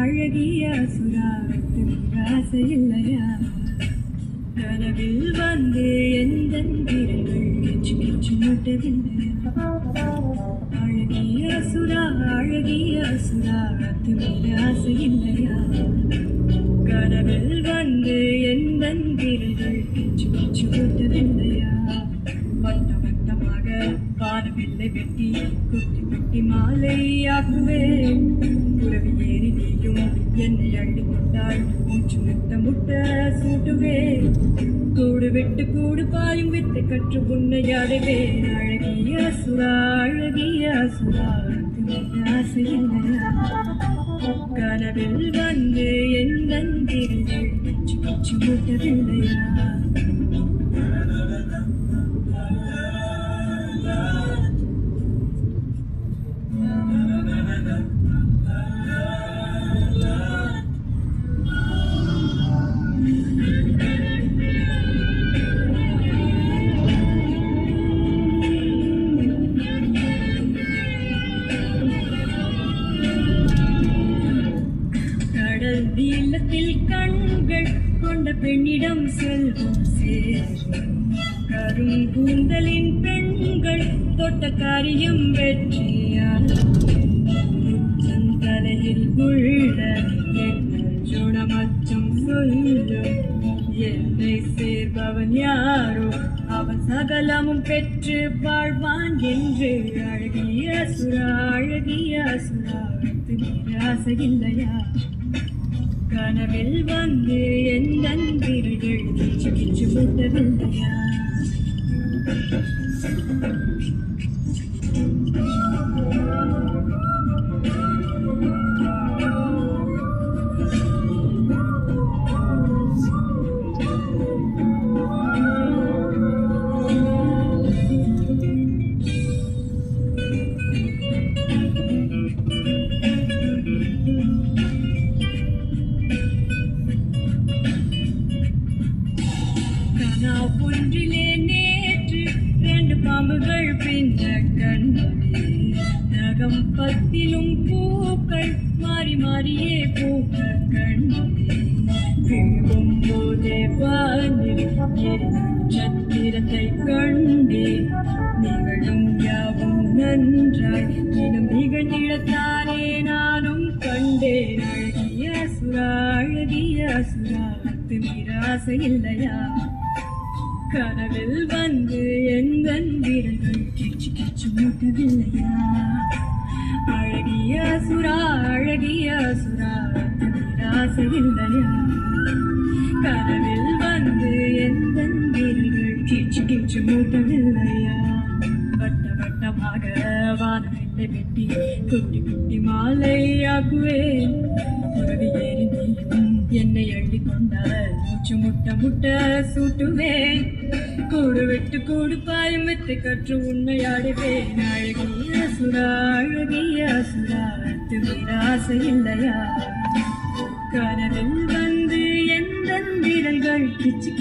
அழகிய சுறா இல்லையா கனவில் வந்து எந்த வீரர்கள் கிச்சு மூட்டவில்லையா அழகிய சுறா ஆசை இல்லையா கனவில் வந்து எந்த வீரர்கள் கிச்சு மூட்டவில்லையா வட்ட வட்டமாக வானவில்லை வெட்டி குட்டி குட்டி மாலையாக்குவேன் புறவி ஏறி நீயும் என்னை அள்ளி கொண்டாள் மூச்சு முட்ட சூட்டுவே கூடு விட்டு கூடு பாயும் வித்தை கற்று உன்னையாடுவே அழகிய சுறா ஆசையில்லையா கனவில் வந்து எந்த கிச்சு மூட்டவில்லையா நீளத்தில் கண்கள் கொண்ட பெண்ணிடம் செல்வம் சேரும் கருங்கூந்தலின் பெண்கள் தொட்ட காரியம் வெற்றியால் தலையில் உள்ள ஜுணமச்சம் சொல்லும் என்னை சேர்பவன் யாரோ அவன் சகலமும் பெற்று வாழ்வான் என்று அழகிய சுறா ஆசையில்லையா கனவில் வந்து எந்த வீரர்கள் கிச்சு மூட்டவில்லையா ஒன்றிலே நேற்று 2 பாம்புகள் பின்ன கண்டே நகம் பத்திலும் பூக்கள் மாறி மாறியே பூக்க கண்டே விழும் போதே வானில் நட்சத்திரத்தை கண்டே நிகழும் யாவும் நன்றாய் இனம் நிகழ்ந்திடத்தானே நானும் கண்டேன் அழகிய சுறா ஆசை இல்லையா கனவில் வந்து எந்த வீரர்கள் கிச்சு மூட்டவில்லையா அழகிய சுறா ஆசை இல்லையா கனவில் வந்து எந்த வீரர்கள் கிச்சு மூட்டவில்லையா வட்ட வட்டமாக வானவில்லை வெட்டி குட்டி குட்டி மாலையாக்குவேன் புறவி ஏறி நீயும் என்னை அள்ளி கொண்டால் மூச்சு முட்ட சூட்டுவேன் கூடு விட்டு கூடு பாயும் வித்தை கற்று உண்மையாடுவேன் அழகிய சுறா ஆசை இல்லையா கனவில் வந்து எந்த வீரர்கள் கிச்சு